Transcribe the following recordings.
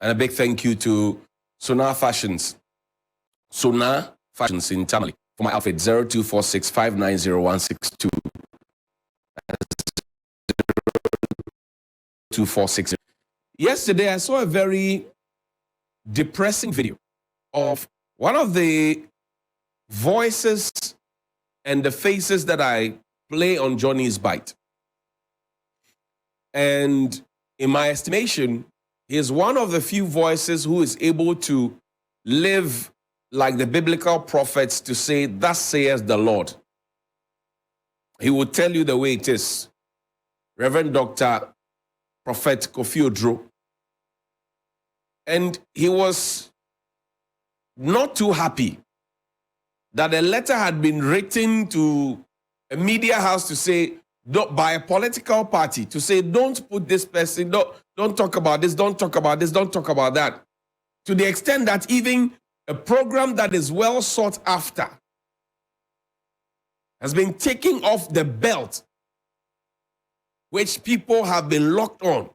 And a big thank you to Sonar Fashions. Sonar Fashions in Tamale for my outfit 0246590162. 2460. Yesterday, I saw a very depressing video of one of the voices and the faces that I play on Johnny's Bite. And in my estimation, he is one of the few voices who is able to live like the biblical prophets to say, "Thus saith the Lord." He will tell you the way it is. Reverend Dr. Prophet Kofi Odro. And he was not too happy that a letter had been written to a media house to say, by a political party, to say, don't put this person, don't talk about this, don't talk about this, don't talk about that. To the extent that even a program that is well sought after has been taking off the belt which people have been locked on.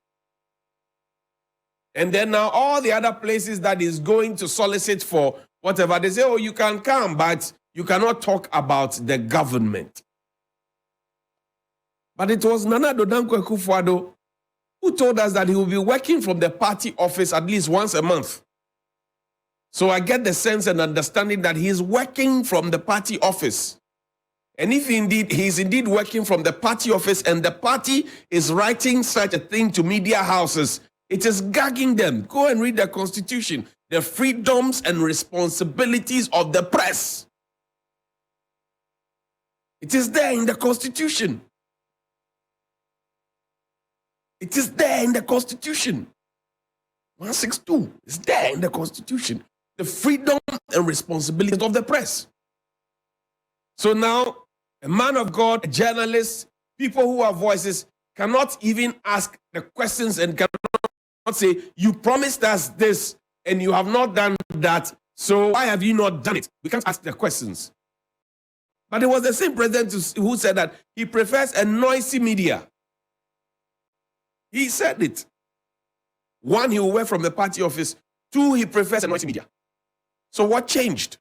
And then now all the other places that is going to solicit for whatever, they say, oh, you can come, but you cannot talk about the government. But it was Nana Addo Dankwa Akufo-Addo who told us that he will be working from the party office at least once a month. So I get the sense and understanding that he is working from the party office. And if indeed he is indeed working from the party office and the party is writing such a thing to media houses, it is gagging them. Go and read the Constitution, the freedoms and responsibilities of the press. It is there in the Constitution. It is there in the Constitution. 162 is there in the Constitution. The freedom and responsibilities of the press. So now, a man of God, a journalist, people who have voices cannot even ask the questions and cannot say, you promised us this and you have not done that, so why have you not done it? We can't ask the questions. But it was the same president who said that he prefers a noisy media. He said it. One, he will work from the party office. Two, he prefers a noisy media. So what changed?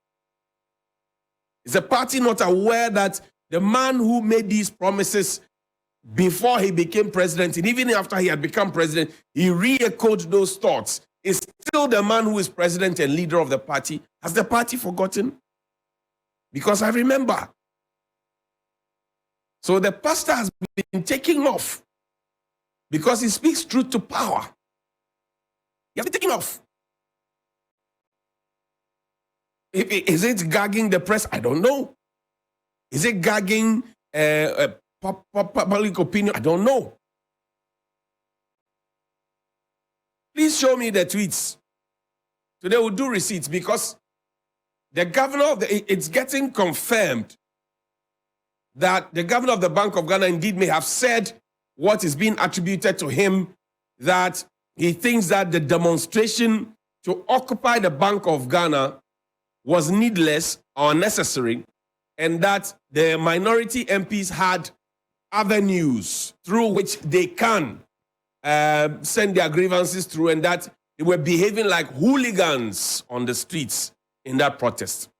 Is the party not aware that the man who made these promises before he became president, and even after he had become president, he re-echoed those thoughts, is still the man who is president and leader of the party? Has the party forgotten? Because I remember. So the pastor has been taking off because he speaks truth to power. He has been taking off. Is it gagging the press? I don't know. Is it gagging public opinion? I don't know. Please show me the tweets. Today we'll do receipts because the governor of it's getting confirmed that the governor of the Bank of Ghana indeed may have said what is being attributed to him, that he thinks that the demonstration to occupy the Bank of Ghana was needless or unnecessary, and that the minority MPs had avenues through which they can send their grievances through, and that they were behaving like hooligans on the streets in that protest.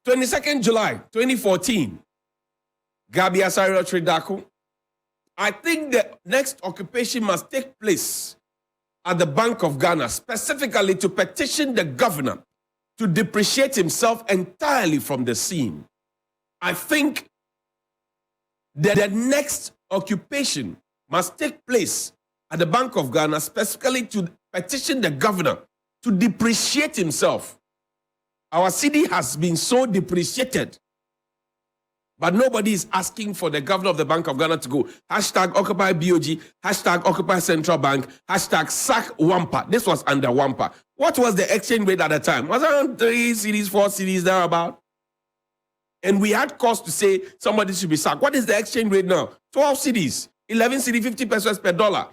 22nd July 2014, Gabi Asario Tridako. I think the next occupation must take place at the Bank of Ghana, specifically to petition the governor to depreciate himself entirely from the scene. I think that the next occupation must take place at the Bank of Ghana, specifically to petition the governor to depreciate himself. Our city has been so depreciated, but nobody is asking for the governor of the Bank of Ghana to go hashtag Occupy BOG, hashtag Occupy Central Bank, hashtag sack Wampa. This was under Wampa. What was the exchange rate at the time? Was it around 3 cedis, 4 cedis, thereabout? And we had cause to say somebody should be sacked. What is the exchange rate now? 12 cedis, 11 cedis, 50 pesos per dollar.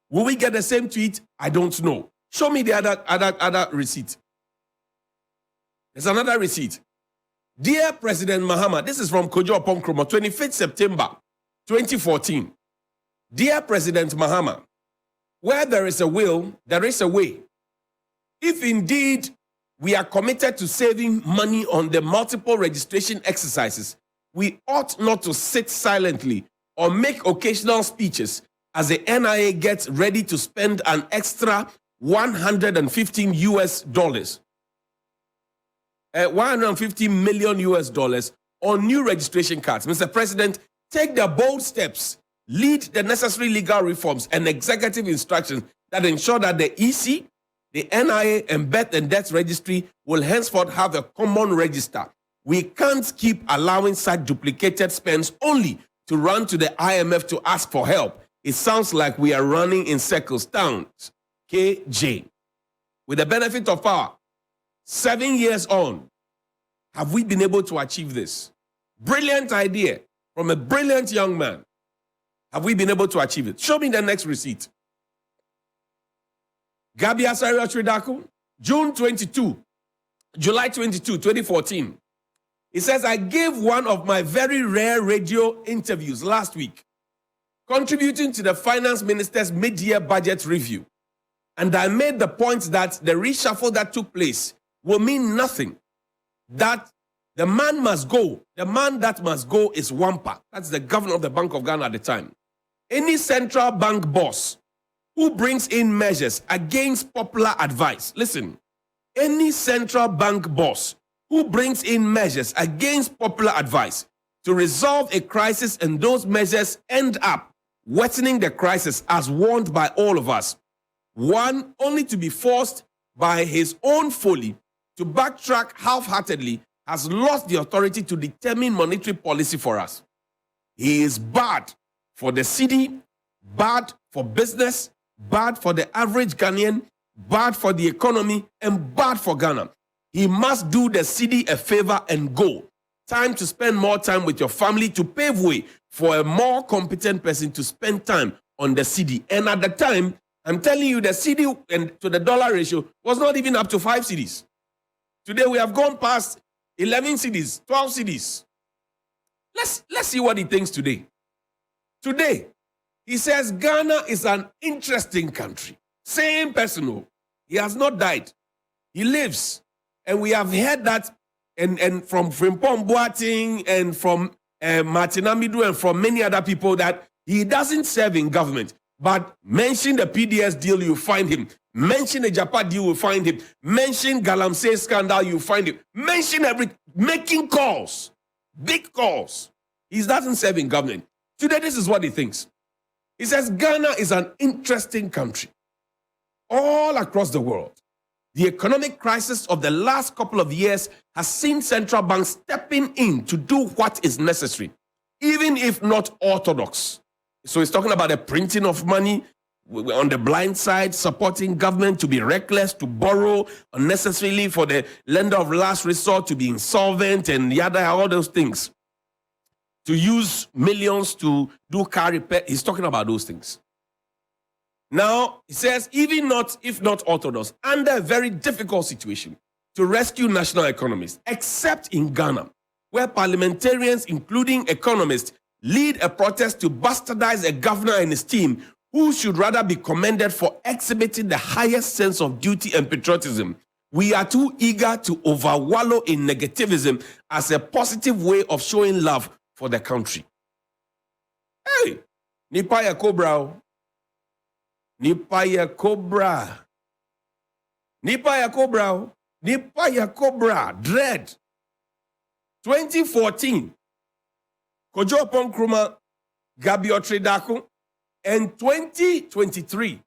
Will we get the same tweet? I don't know. Show me the other receipt. There's another receipt. Dear President Mahama, this is from Kojo Oponkroma, 25th September 2014. Dear President Mahama, Where there is a will, there is a way. If indeed we are committed to saving money on the multiple registration exercises, we ought not to sit silently or make occasional speeches as the NIA gets ready to spend an extra $115 million on new registration cards. Mr. President, take the bold steps, lead the necessary legal reforms and executive instructions that ensure that the EC, the NIA, and Birth and Death Registry will henceforth have a common register. We can't keep allowing such duplicated spends only to run to the IMF to ask for help. It sounds like we are running in circles. Towns, KJ. With the benefit of power, 7 years on, have we been able to achieve this? Brilliant idea from a brilliant young man. Have we been able to achieve it? Show me the next receipt. Gabi Asario Tridaku, July 22, 2014. He says, I gave one of my very rare radio interviews last week, contributing to the finance minister's mid-year budget review. And I made the point that the reshuffle that took place will mean nothing. That the man must go. The man that must go is Wampa. That's the governor of the Bank of Ghana at the time. Any central bank boss who brings in measures against popular advice. Listen, any central bank boss who brings in measures against popular advice to resolve a crisis and those measures end up worsening the crisis as warned by all of us. One, only to be forced by his own folly to backtrack half-heartedly, has lost the authority to determine monetary policy for us. He is bad for the city, bad for business, bad for the average Ghanaian, bad for the economy, and bad for Ghana. He must do the city a favor and go. Time to spend more time with your family to pave way for a more competent person to spend time on the city. And at the time, I'm telling you, the city and to the dollar ratio was not even up to 5 cities. Today, we have gone past 11 cities, 12 cities. Let's see what he thinks today. Today, he says Ghana is an interesting country. Same person. He has not died. He lives. And we have heard that and from Frimpong Boateng and from Martin Amidu and from many other people that he doesn't serve in government. But mention the PDS deal, you find him. Mention the Japan deal, you find him. Mention Galamsey scandal, you find him. Mention making calls, big calls. He doesn't serve in government. Today, this is what he thinks. He says Ghana is an interesting country. All across the world, the economic crisis of the last couple of years has seen central banks stepping in to do what is necessary, even if not orthodox. So he's talking about the printing of money on the blind side, supporting government to be reckless, to borrow unnecessarily for the lender of last resort to be insolvent and yada, all those things. To use millions to do car repair. He's talking about those things. Now, he says, if not orthodox, under a very difficult situation to rescue national economies, except in Ghana, where parliamentarians, including economists, lead a protest to bastardize a governor and his team who should rather be commended for exhibiting the highest sense of duty and patriotism. We are too eager to overwallow in negativism as a positive way of showing love for the country. Hey, Nipa Be Ye Cobra. Nipa Be Ye Cobra. Nipa Be Ye Cobra. Nipa Be Ye Cobra. Dread. 2014. Kojo Ponkruma, Gabi Tridaku, and 2023.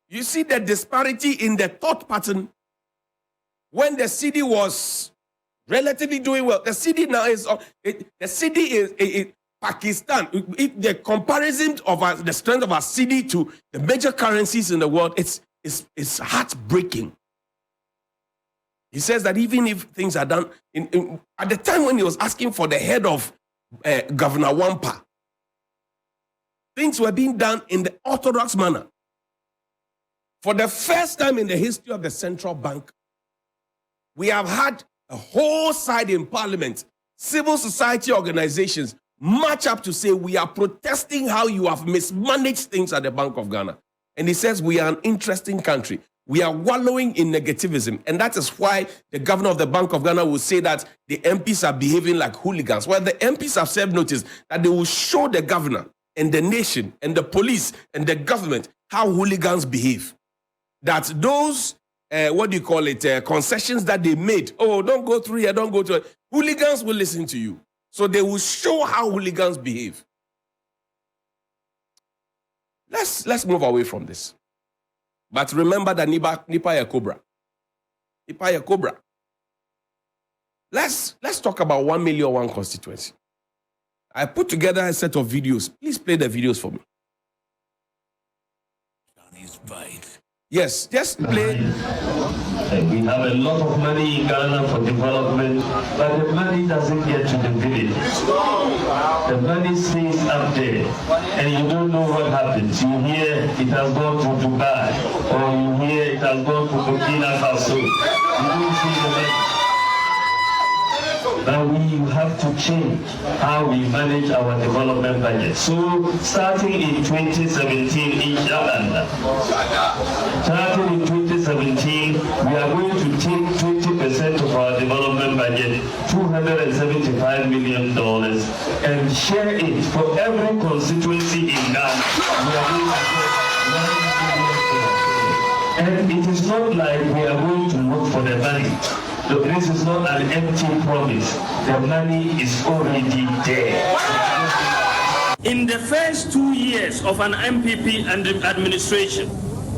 You see the disparity in the thought pattern when the city was relatively doing well. The city now is Pakistan. If the comparison of the strength of our city to the major currencies in the world, it's heartbreaking. He says that even if things are done, at the time when he was asking for the head of Governor Wampa, things were being done in the orthodox manner. For the first time in the history of the central bank, we have had a whole side in parliament, civil society organizations, march up to say, we are protesting how you have mismanaged things at the Bank of Ghana. And he says, we are an interesting country. We are wallowing in negativism. And that is why the governor of the Bank of Ghana will say that the MPs are behaving like hooligans. Well, the MPs have served notice that they will show the governor and the nation and the police and the government how hooligans behave. That those, concessions that they made, oh, don't go through here, don't go to it. Hooligans will listen to you. So they will show how hooligans behave. Let's move away from this. But remember that Nipa Be Ye Cobra. Nipa Be Ye Cobra. Let's talk about 1 million one constituency. I put together a set of videos. Please play the videos for me. Yes, just play. We have a lot of money in Ghana for development, but the money doesn't get to the village. The money stays up there, and you don't know what happens. You hear it has gone to Dubai, or you hear it has gone to Burkina Faso. You don't see the money. But we have to change how we manage our development budget. So starting in 2017, inshallah, starting in 2017, we are going to take 20% of our development budget, $275 million, and share it for every constituency in Ghana. We are going to get $1 million. And it is not like we are going to look for the money. So this is not an empty promise. The money is already there. In the first 2 years of an MPP administration,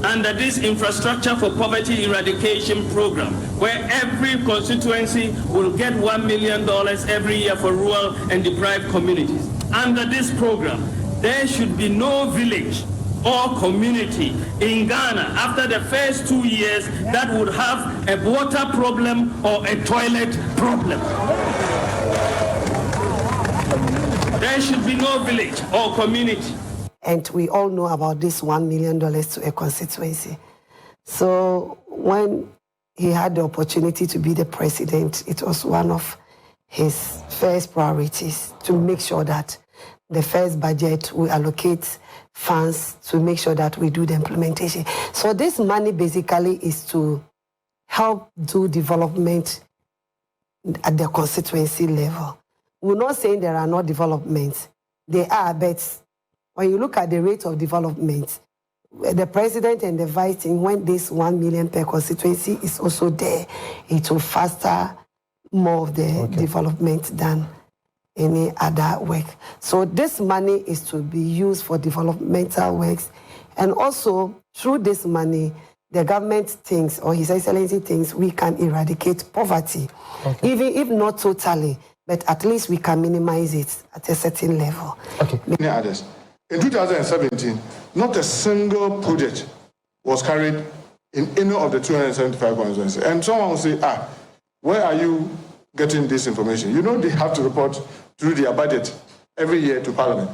under this Infrastructure for Poverty Eradication program, where every constituency will get $1 million every year for rural and deprived communities. Under this program, there should be no village or community in Ghana after the first 2 years that would have a water problem or a toilet problem. There should be no village or community. And we all know about this $1 million to a constituency. So when he had the opportunity to be the president, it was one of his first priorities to make sure that the first budget will allocate funds to make sure that we do the implementation. So this money basically is to help do development at the constituency level. We're not saying there are no developments. There are, but when you look at the rate of development, the president and the vice, when this 1 million per constituency is also there, it will foster more of the development than any other work. So this money is to be used for developmental works. And also, through this money, the government thinks, or His Excellency thinks, we can eradicate poverty. Even if not totally, but at least we can minimize it at a certain level. Many others. In 2017, not a single project was carried in any of the 275 constituencies. And someone will say, where are you getting this information? You know they have to report through their budget every year to Parliament.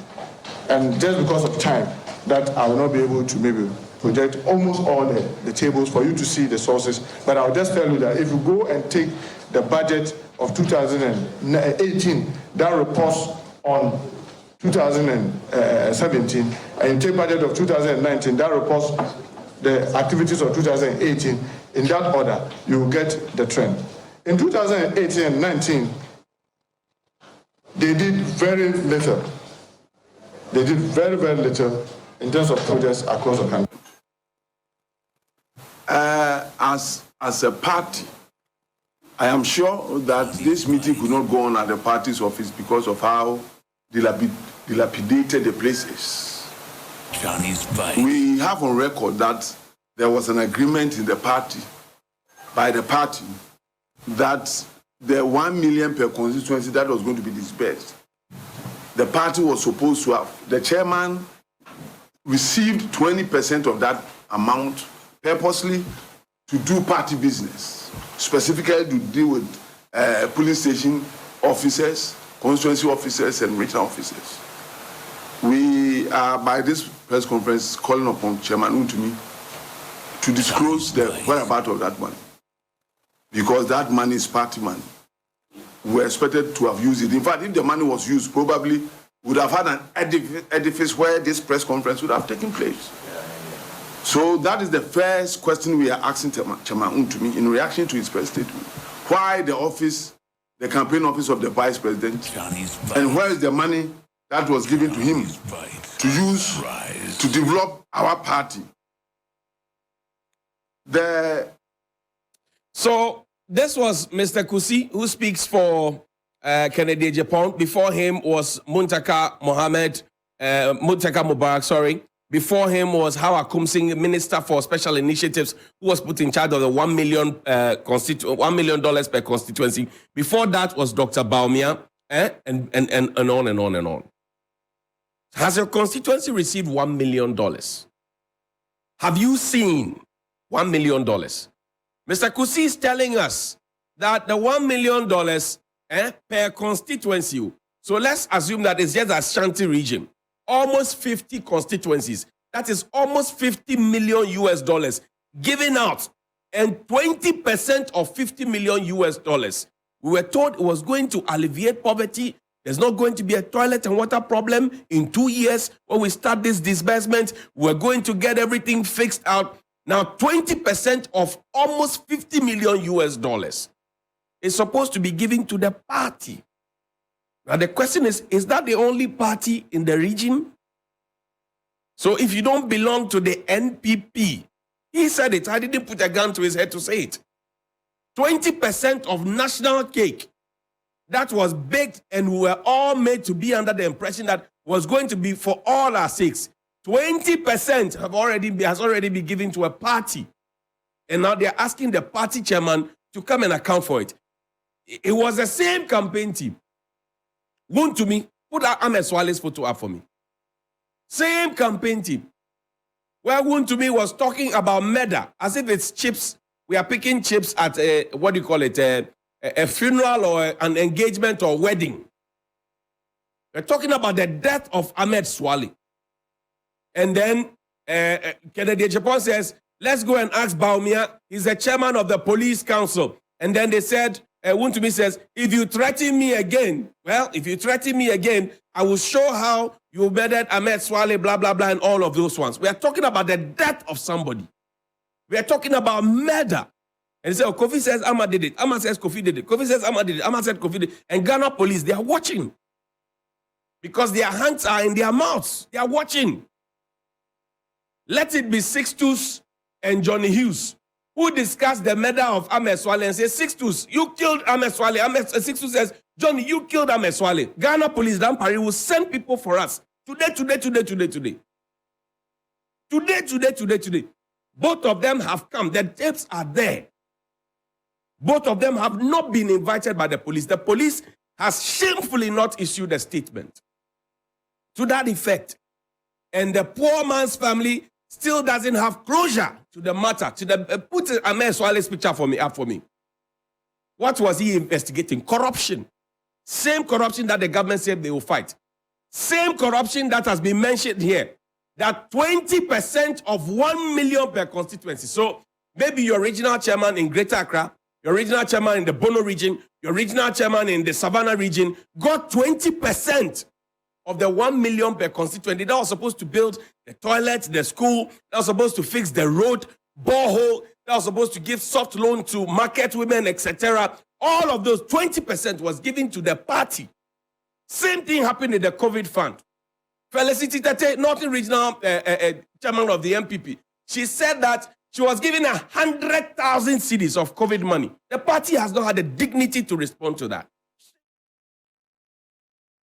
And just because of time, that I will not be able to maybe project almost all the tables for you to see the sources. But I'll just tell you that if you go and take the budget of 2018, that reports on 2017, and you take budget of 2019, that reports the activities of 2018, in that order, you will get the trend. In 2018 and 19, they did very little. They did very, very little in terms of projects across the country. As a party, I am sure that this meeting could not go on at the party's office because of how dilapidated the place is. We have on record that there was an agreement in the party, by the party, that the 1 million per constituency that was going to be disbursed, the party was supposed to have, the chairman received 20% of that amount purposely to do party business, specifically to deal with police station officers, constituency officers, and regional officers. We are, by this press conference, calling upon Chairman Untumi to disclose the whereabouts of that money, because that money is party money. were expected to have used it. In fact, if the money was used, probably would have had an edifice where this press conference would have taken place. So that is the first question we are asking Chairman Untumi in reaction to his press statement. Why the office, the campaign office of the vice president, and where is the money that was given to him to use to develop our party? So this was Mr. Kusi, who speaks for Kennedy Japan. Before him was Muntaka Mubarak, sorry. Before him was Hawa Kumsing, Minister for Special Initiatives, who was put in charge of the $1 million per constituency. Before that was Dr. Baumia, and on and on and on. Has your constituency received $1 million? Have you seen $1 million? Mr. Kusi is telling us that the $1 million per constituency, so let's assume that it's just a Ashanti region, almost 50 constituencies, that is almost $50 million given out, and 20% of $50 million. We were told it was going to alleviate poverty. There's not going to be a toilet and water problem in 2 years. When we start this disbursement, we're going to get everything fixed out. Now, 20% of almost $50 million is supposed to be given to the party. Now, the question is that the only party in the region? So if you don't belong to the NPP, he said it, I didn't put a gun to his head to say it. 20% of national cake that was baked and we were all made to be under the impression that was going to be for all our sakes. 20% has already been given to a party. And now they're asking the party chairman to come and account for it. It was the same campaign team. Wontumi, put Ahmed Swale's photo up for me. Same campaign team. Where Wontumi was talking about murder, as if it's chips. We are picking chips at a funeral or an engagement or wedding. We're talking about the death of Ahmed Swale. And then Kennedy Japan says, let's go and ask Baumia. He's the chairman of the police council. And then they said, Wontumi says, if you threaten me again, I will show how you murdered Ahmed Swale, blah, blah, blah, and all of those ones. We are talking about the death of somebody. We are talking about murder. And they say, oh, Kofi says Ahmad did it. Ahmad says Kofi did it. Kofi says Ahmad did it. Ahmad said Kofi did it. And Ghana police, they are watching. Because their hands are in their mouths. They are watching. Let it be Sixtus and Johnny Hughes, who discussed the murder of Ahmed Swale and say, Sixtus, you killed Ahmed Swale. Sixtus says, Johnny, you killed Ahmed Swale. Ghana police, Dampari, will send people for us. Today. Both of them have come. The tapes are there. Both of them have not been invited by the police. The police has shamefully not issued a statement to that effect. And the poor man's family still doesn't have closure to the matter. Put Ahmed Swale's picture up for me. What was he investigating? Corruption. Same corruption that the government said they will fight. Same corruption that has been mentioned here. That 20% of 1 million per constituency. So maybe your regional chairman in Greater Accra, your regional chairman in the Bono region, your regional chairman in the Savannah region got 20% of the 1 million per constituency. That was supposed to build the toilet, the school. That was supposed to fix the road, borehole. That was supposed to give soft loan to market women, etc. All of those 20% was given to the party. Same thing happened in the COVID fund. Felicity Tete, Northern Regional Chairman of the MPP, she said that she was given 100,000 cedis of COVID money. The party has not had the dignity to respond to that.